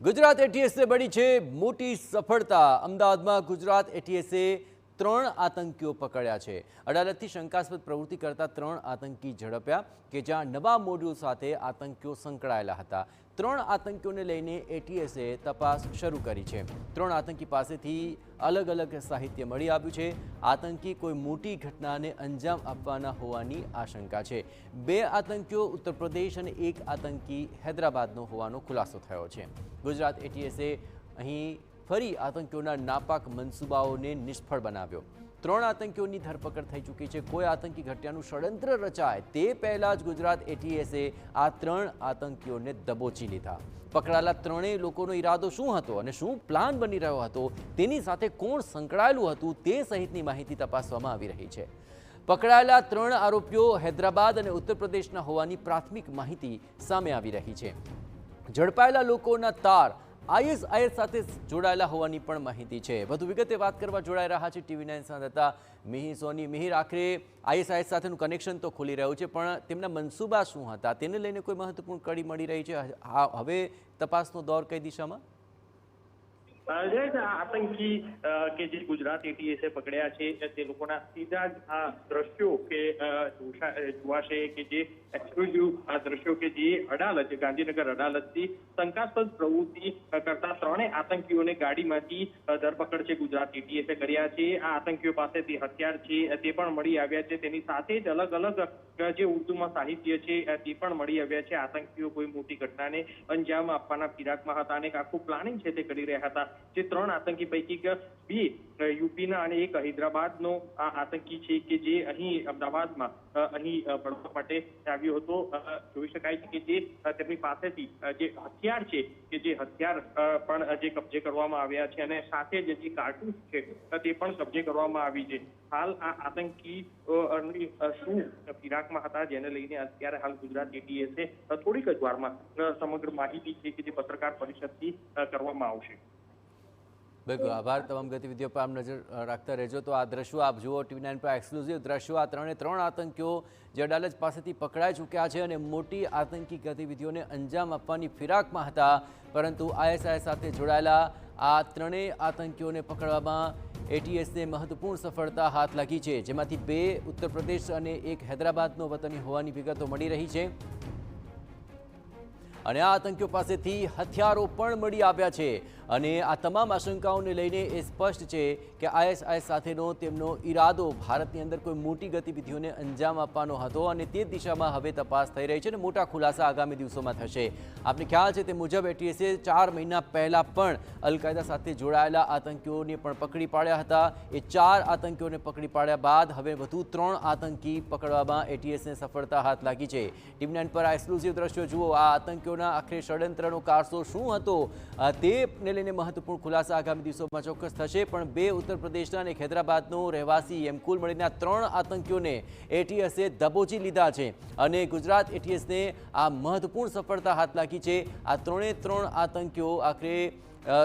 ગુજરાત એટીએસને મળી છે મોટી સફળતા। અમદાવાદમાં ગુજરાત એટીએસે 3 આતંકીઓ પકડ્યા છે। અડાલજથી શંકાસ્પદ પ્રવૃત્તિ કરતા 3 આતંકી ઝડપ્યા કે જ્યાં નવા મોડ્યુલ સાથે આતંકીઓ સંકળાયેલા હતા। 3 આતંકીઓને લઈને એટીએસે તપાસ શરૂ કરી છે। 3 આતંકી પાસેથી અલગ અલગ સાહિત્ય મળી આવ્યું છે। આતંકી કોઈ મોટી ઘટનાને અંજામ આપવાના હોવાની આશંકા છે। 2 આતંકીઓ ઉત્તર પ્રદેશ અને 1 આતંકી હૈદરાબાદનો હોવાનો ખુલાસો થયો છે। ગુજરાત એટીએસે અહીં ફરી આતંકીઓના નાપાક મનસૂબાઓને નિષ્ફળ બનાવ્યો। 3 આતંકીઓની ધરપકડ થઈ ચૂકી છે। કોઈ આતંકી ઘટનાનું ષડયંત્ર રચાય તે પહેલાં જ ગુજરાત એટીએસે આ 3 આતંકીઓને દબોચી લીધા। પકડાયેલા 3 લોકોનો ઈરાદો શું હતો અને શું પ્લાન બની રહ્યો હતો, તેની સાથે કોણ સંકળાયેલું હતું તે સહિતની માહિતી તપાસવામાં આવી રહી છે। પકડાયેલા 3 આરોપીઓ હૈદરાબાદ અને ઉત્તર પ્રદેશના હોવાની પ્રાથમિક માહિતી સામે આવી રહી છે। ઝડપાયેલા લોકોના તાર આઈએસઆઈએસ સાથે જોડાયેલા હોવાની પણ માહિતી છે। વધુ વિગતે વાત કરવા જોડાઈ રહ્યા છે TV9 સંવાદદાતા મિહિર સોની। મિહિર, આખરે આઈએસઆઈએસ સાથેનું કનેક્શન તો ખુલી રહ્યું છે, પણ તેમના મનસૂબા શું હતા તેને લઈને કોઈ મહત્વપૂર્ણ કડી મળી રહી છે? હવે તપાસનો દોર કઈ દિશામાં? આતંકી કે જે ગુજરાત એટીએસે પકડ્યા છે તે લોકોના સીધા જ આ દ્રશ્યો કે જોવાશે કે જે એક્સક્લુઝિવ આ દ્રશ્યો કે જે અડાલજ ગાંધીનગર અડાલજથી શંકાસ્પદ પ્રવૃત્તિ કરતા 3 આતંકીઓને ગાડીમાંથી ધરપકડ છે ગુજરાત એટીએસે કર્યા છે। આ આતંકીઓ પાસેથી હથિયાર છે તે પણ મળી આવ્યા છે। તેની સાથે જ અલગ અલગ જે ઉર્દુમાં સાહિત્ય છે તે પણ મળી આવ્યા છે। આતંકીઓ કોઈ મોટી ઘટનાને અંજામ આપવાના ફિરાકમાં હતા અને આખું પ્લાનિંગ છે તે કરી રહ્યા હતા। જે 3 આતંકી પૈકી 2 યુપીના અને 1 હૈદરાબાદનો આ આતંકી છે કે જે અહીં અમદાવાદમાં અહીં ભણવા માટે આવ્યો હતો। જોઈ શકાય છે કે જે તેમની પાસેથી જે હથિયાર છે કે જે હથિયાર પણ જે કબજે કરવામાં આવ્યા છે અને સાથે જ જે કારતૂસ છે તે પણ કબજે કરવામાં આવી છે। હાલ આ આતંકી શું ફિરાકમાં હતા જેને લઈને અત્યારે હાલ ગુજરાત એટીએસે થોડીક જ વારમાં સમગ્ર માહિતી છે કે જે પત્રકાર પરિષદથી કરવામાં આવશે। બિલકુલ, આભાર। તમામ ગતિવિધિઓ પર આપ નજર રાખતા રહેજો। તો આ દ્રશ્યો આપ જુઓ TV9 પર એક્સક્લુઝિવ દ્રશ્યો। આ 3 આતંકીઓ જે અડાલજ પાસેથી પકડાઈ ચૂક્યા છે અને મોટી આતંકી ગતિવિધિઓને અંજામ આપવાની ફિરાકમાં હતા, પરંતુ આઈએસઆઈ સાથે જોડાયેલા આ 3 આતંકીઓને પકડવામાં એટીએસને મહત્વપૂર્ણ સફળતા હાથ લાગી છે, જેમાંથી 2 ઉત્તર પ્રદેશ અને 1 હૈદરાબાદનો વતની હોવાની વિગતો મળી રહી છે અને આ આતંકીઓ પાસેથી હથિયારો પણ મળી આવ્યા છે। અને આ તમામ આશંકાઓને લઈને એ સ્પષ્ટ છે કે આઈએસઆઈએસ સાથેનો તેમનો ઈરાદો ભારતની અંદર કોઈ મોટી ગતિવિધિઓને અંજામ આપવાનો હતો અને તે દિશામાં હવે તપાસ થઈ રહી છે અને મોટા ખુલાસા આગામી દિવસોમાં થશે। આપને ખ્યાલ છે તે મુજબ એટીએસે 4 મહિના પહેલાં પણ અલ-કાયદા સાથે જોડાયેલા આતંકીઓને પણ પકડી પાડ્યા હતા। એ 4 આતંકીઓને પકડી પાડ્યા બાદ હવે વધુ 3 આતંકી પકડવામાં એટીએસને સફળતા હાથ લાગી છે। TV9 પર આ એક્સક્લુઝિવ દ્રશ્યો જુઓ। આ આતંકીઓના આખરે ષડયંત્રનો કારસો શું હતો તેને લઈને મહત્વપૂર્ણ ખુલાસા આગામી દિવસોમાં ચોક્કસ થશે। પણ 2 ઉત્તર પ્રદેશના અને હૈદરાબાદનો રહેવાસી એમ કુલ મળીને 3 આતંકીઓને એટીએસે દબોચી લીધા છે અને ગુજરાત એટીએસને આ મહત્વપૂર્ણ સફળતા હાથ લાગી છે। આ 3 આતંકીઓ આખરે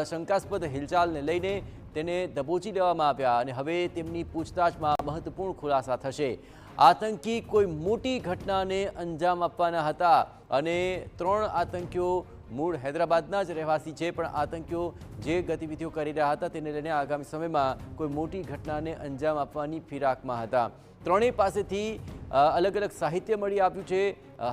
શંકાસ્પદ હિલચાલને લઈને તેને દબોચી લેવામાં આવ્યા અને હવે તેમની પૂછતાછમાં મહત્વપૂર્ણ ખુલાસા થશે। આતંકી કોઈ મોટી ઘટનાને અંજામ આપવાના હતા અને 3 આતંકીઓ મૂળ હૈદરાબાદના જ રહેવાસી છે, પણ આતંકીઓ જે ગતિવિધિઓ કરી રહ્યા હતા તેને લઈને આગામી સમયમાં કોઈ મોટી ઘટનાને અંજામ આપવાની ફિરાકમાં હતા। 3 પાસેથી અલગ અલગ સાહિત્ય મળી આવ્યું છે,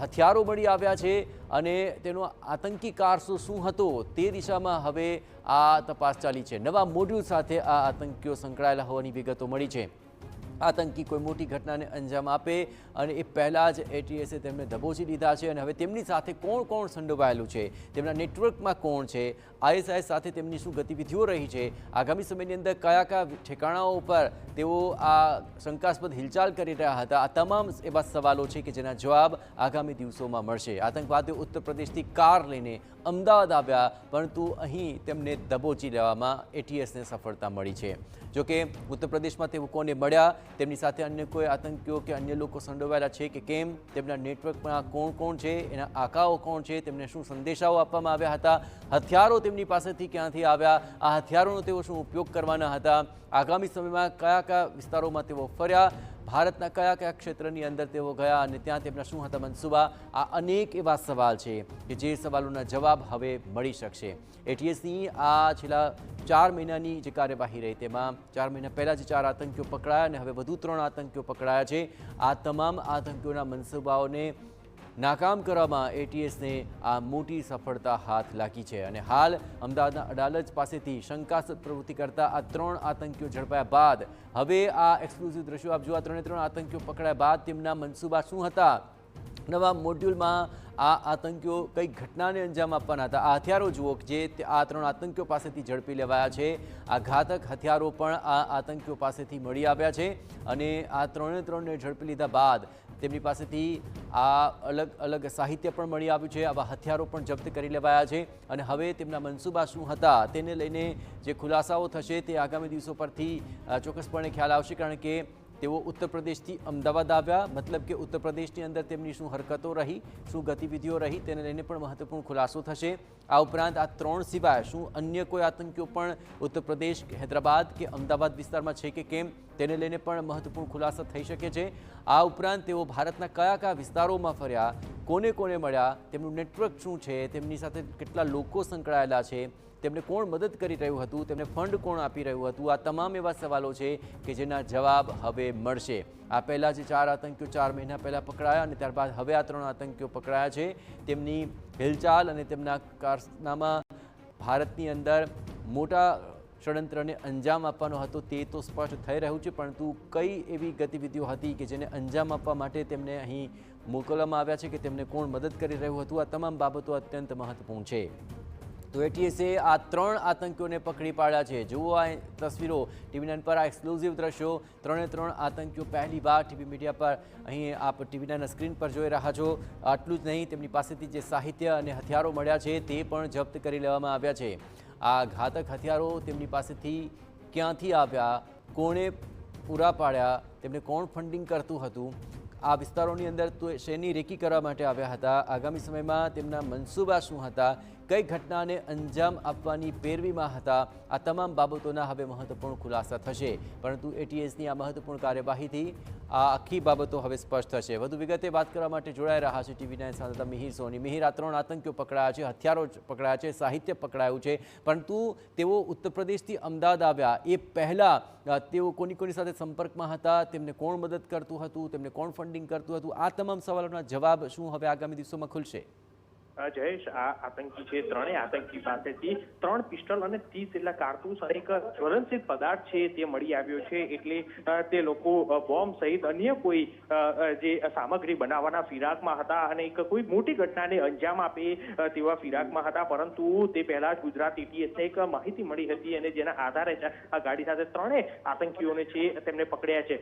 હથિયારો મળી આવ્યા છે અને તેનો આતંકી કારસો શું હતો તે દિશામાં હવે આ તપાસ ચાલી છે। નવા મોડ્યુલ સાથે આ આતંકીઓ સંકળાયેલા હોવાની વિગતો મળી છે। આતંકી કોઈ મોટી ઘટનાને અંજામ આપે અને એ પહેલાં જ એટીએસે તેમને દબોચી લીધા છે અને હવે તેમની સાથે કોણ સંડોવાયેલું છે, તેમના નેટવર્કમાં કોણ છે, આઈએસઆઈએસ સાથે તેમની શું ગતિવિધિઓ રહી છે, આગામી સમયની અંદર કયા ઠેકાણાઓ પર તેઓ આ શંકાસ્પદ હિલચાલ કરી રહ્યા હતા, આ તમામ એવા સવાલો છે કે જેના જવાબ આગામી દિવસોમાં મળશે। આતંકવાદીઓ ઉત્તર પ્રદેશથી કાર લઈને અમદાવાદ આવ્યા, પરંતુ અહીં તેમને દબોચી લેવામાં એટીએસને સફળતા મળી છે। જોકે ઉત્તર પ્રદેશમાં તેઓ કોને મળ્યા, તેમની સાથે અન્ય કોઈ આતંકીઓ કે અન્ય લોકો સંડોવાયેલા છે કે કેમ, તેમના નેટવર્કમાં કોણ છે, એના આકાઓ કોણ છે, તેમને શું સંદેશાઓ આપવામાં આવ્યા હતા, હથિયારો તેમની પાસેથી ક્યાંથી આવ્યા, આ હથિયારોનો તેઓ શું ઉપયોગ કરવાના હતા, આગામી સમયમાં કયા વિસ્તારોમાં તેઓ ફર્યા, ભારતના કયા કયા ક્ષેત્રની અંદર તેઓ ગયા અને ત્યાં તેમના શું હતા મનસૂબા, આ અનેક એવા સવાલ છે કે જે સવાલોના જવાબ હવે મળી શકશે. એટીએસની આ છેલ્લા 4 મહિનાની જે કાર્યવાહી રહી તેમાં 4 મહિના પહેલાં જે 4 આતંકીઓ પકડાયા અને હવે વધુ 3 આતંકીઓ પકડાયા છે. આ તમામ આતંકીઓના મનસૂબાઓને નાકામ કરવામાં એટીએસને આ મોટી સફળતા હાથ લાગી છે અને હાલ અમદાવાદના અડાલજ પાસેથી શંકાસ્પદ પ્રવૃત્તિ કરતા આ 3 આતંકીઓ ઝડપાયા બાદ હવે આ એક્સક્લુઝિવ દ્રશ્યો આપ જુઓ. 3 આતંકીઓ પકડાયા બાદ તેમના મનસૂબા શું હતા. નવા મોડ્યુલમાં આ આતંકીઓ કઈ ઘટનાને અંજામ આપવાના હતા. આ હથિયારો જુઓ જે આ 3 આતંકીઓ પાસેથી ઝડપી લેવાયા છે. આ ઘાતક હથિયારો પણ આ આતંકીઓ પાસેથી મળી આવ્યા છે અને આ 3ને ઝડપી લીધા બાદ તેમની પાસેથી આ અલગ અલગ સાહિત્ય પણ મળી આવ્યું છે. આવા હથિયારો પણ જપ્ત કરી લેવાયા છે અને હવે તેમના મનસૂબા શું હતા તેને લઈને જે ખુલાસાઓ થશે તે આગામી દિવસો પરથી ચોક્કસપણે ખ્યાલ આવશે, કારણ કે તેઓ ઉત્તર પ્રદેશથી અમદાવાદ આવ્યા, મતલબ કે ઉત્તર પ્રદેશની અંદર તેમની શું હરકતો રહી, શું ગતિવિધિઓ રહી તેને લઈને પણ મહત્વપૂર્ણ ખુલાસો થશે. આ ઉપરાંત આ 3 સિવાય શું અન્ય કોઈ આતંકીઓ પણ ઉત્તર પ્રદેશ, હૈદરાબાદ કે અમદાવાદ વિસ્તારમાં છે કે કેમ તેને લઈને પણ મહત્વપૂર્ણ ખુલાસા થઈ શકે છે. આ ઉપરાંત તેઓ ભારતના કયા કયા વિસ્તારોમાં ફર્યા, કોને કોને મળ્યા, તેમનું નેટવર્ક શું છે, તેમની સાથે કેટલા લોકો સંકળાયેલા છે, તેમને કોણ મદદ કરી રહ્યું હતું, તેમને ફંડ કોણ આપી રહ્યું હતું. આ તમામ એવા સવાલો છે કે જેના જવાબ હવે મળશે. આ પહેલાં જે 4 આતંકીઓ 4 મહિના પહેલાં પકડાયા અને ત્યારબાદ હવે આ 3 આતંકીઓ પકડાયા છે, તેમની હિલચાલ અને તેમના કારનામા ભારતની અંદર મોટા ષડયંત્રને અંજામ આપવાનો હતો તે તો સ્પષ્ટ થઈ રહ્યું છે, પરંતુ કઈ એવી ગતિવિધિઓ હતી કે જેને અંજામ આપવા માટે તેમને અહીં મોકલવામાં આવ્યા છે કે તેમને કોણ મદદ કરી રહ્યું હતું, આ તમામ બાબતો અત્યંત મહત્વપૂર્ણ છે. તો એટીએસે આ 3 આતંકીઓને પકડી પાડ્યા છે. જુઓ આ તસવીરો TV9 પર, આ એક્સક્લુઝિવ દ્રશ્યો. 3 આતંકીઓ પહેલી વાર ટીવી મીડિયા પર અહીં આપ TV9 સ્ક્રીન પર જોઈ રહ્યા છો. આટલું જ નહીં, તેમની પાસેથી જે સાહિત્ય અને હથિયારો મળ્યા છે તે પણ જપ્ત કરી લેવામાં આવ્યા છે. આ ઘાતક હથિયારો તેમની પાસેથી ક્યાંથી આવ્યા, કોણે પૂરા પાડ્યા, તેમને કોણ ફંડિંગ કરતું હતું, આ વિસ્તારોની અંદર તો શેની રેકી કરવા માટે આવ્યા હતા, આગામી સમયમાં તેમના મનસૂબા શું હતા, કઈ ઘટનાને અંજામ આપવાની પેરવીમાં હતા, આ તમામ બાબતોના હવે મહત્વપૂર્ણ ખુલાસા થશે. પરંતુ એટીએસની આ મહત્વપૂર્ણ કાર્યવાહીથી આ આખી બાબતો હવે સ્પષ્ટ થશે. વધુ વિગતે વાત કરવા માટે જોડાઈ રહ્યા છે TV9 સાથે મિહિર સોની. મિહિર, આ 3 આતંકીઓ પકડાયા છે, હથિયારો પકડાયા છે, સાહિત્ય પકડાયું છે, પરંતુ તેઓ ઉત્તર પ્રદેશથી અમદાવાદ આવ્યા એ પહેલાં તેઓ કોની સાથે સંપર્કમાં હતા, તેમને કોણ મદદ કરતું હતું, તેમને કોણ ફંડિંગ કરતું હતું, આ તમામ સવાલોના જવાબ શું હવે આગામી દિવસોમાં ખુલશે? જયેશ, આ આતંકી છે, 3 આતંકી પાસેથી 3 પિસ્ટલ અને 30 જેટલા કારતૂસ અને એક જ્વલનશીલ પદાર્થ છે તે મળી આવ્યો છે. એટલે તે લોકો બોમ્બ સહિત અન્ય કોઈ જે સામગ્રી બનાવવાના ફિરાકમાં હતા અને એક કોઈ મોટી ઘટનાને અંજામ આપે તેવા ફિરાકમાં હતા. પરંતુ તે પહેલા જ ગુજરાત એટીએસને એક માહિતી મળી હતી અને જેના આધારે આ ગાડી સાથે 3 આતંકીઓને છે તેમને પકડ્યા છે.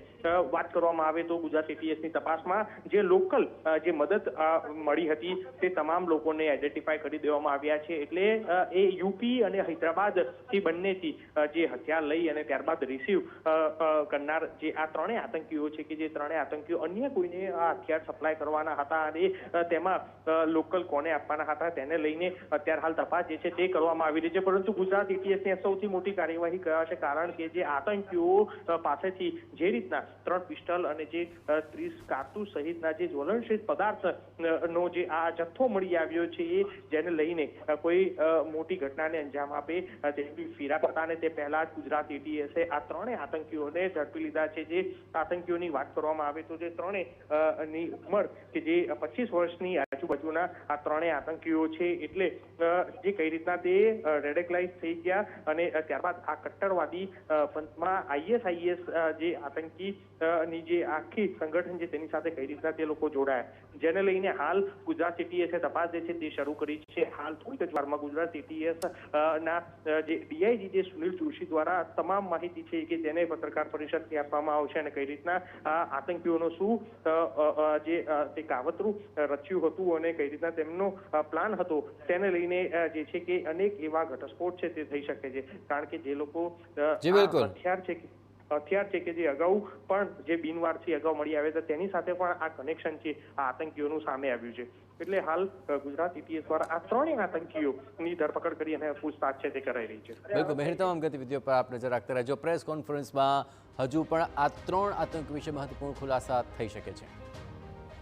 વાત કરવામાં આવે તો ગુજરાત એટીએસની તપાસમાં જે લોકલ જે મદદ મળી હતી તે તમામ લોકો આઈડેન્ટિફાઈ કરી દેવામાં આવ્યા છે. એટલે એ યુપી અને હૈદરાબાદ થી બંનેથી જે હથિયાર લઈ અને ત્યારબાદ રિસીવ કરનાર જે આ 3 આતંકીઓ છે કે જે 3 આતંકીઓ અન્ય કોઈને આ હથિયાર સપ્લાય કરવાના હતા અને તેમાં લોકલ કોને આપવાના હતા તેને લઈને અત્યારે હાલ તપાસ જે છે તે કરવામાં આવી રહી છે. પરંતુ ગુજરાત એટીએસની સૌથી મોટી કાર્યવાહી કરાશે, કારણ કે જે આતંકીઓ પાસેથી જે રીતના 3 પિસ્ટલ અને જે 30 કારતૂસ સહિતના જે જ્વલનશીલ પદાર્થ નો જે આ જથ્થો મળી આવ્યો છે, જેને લઈને કોઈ મોટી ઘટનાને અંજામ આપે તેવી ફિરાક હતા અને તે પહેલા જ ગુજરાત એટીએસે આ 3 આતંકીઓને ઝડપી લીધા છે. જે આતંકીઓની વાત કરવામાં આવે તો જે 3 ની ઉંમર કે જે 25 વર્ષની આજુબાજુના આ 3 આતંકીઓ છે. એટલે જે કઈ રીતના તે રેડિકલાઇઝ થઈ ગયા અને ત્યારબાદ આ કટ્ટરવાદી પંથમાં આઈએસઆઈએસ જે આતંકી ની જે આખી સંગઠન છે તેની સાથે કઈ રીતના તે લોકો જોડાયા, જેને લઈને હાલ ગુજરાત એટીએસે તપાસ જે છે તે શરૂ કરી છે. હાલ થોડીક જ વારમાં ગુજરાત એટીએસ ના જે ડીઆઈજી જે સુનિલ જોશી દ્વારા તમામ માહિતી છે કે તેને પત્રકાર પરિષદથી આપવામાં આવશે અને કઈ રીતના આતંકીઓનો શું જે તે કાવતરું રચ્યું હતું અને કઈ રીતના તેમનો પ્લાન હતો તેને લઈને જે છે કે અનેક એવા ઘટસ્ફોટ છે તે થઈ શકે છે. કારણ કે જે લોકો હથિયાર છે હથિયાર છે કે જે અગાઉ પણ જે બિનવારસી અગાઉ મળી આવ્યા હતા તેની સાથે પણ આ કનેક્શન છે આ આતંકીઓનું સામે આવ્યું છે. એટલે હાલ ગુજરાત એટીએસ દ્વારા આ ત્રણેય આતંકીઓની ધરપકડ કરી અને પૂછતાછ છે તે કરાઈ રહી છે. બિલકુલ મહેર, તમામ ગતિવિધિઓ પર આપ નજર રાખતા રહેજો. પ્રેસ કોન્ફરન્સમાં હજુ પણ આ 3 આતંક વિશે મહત્વપૂર્ણ ખુલાસા થઈ શકે છે.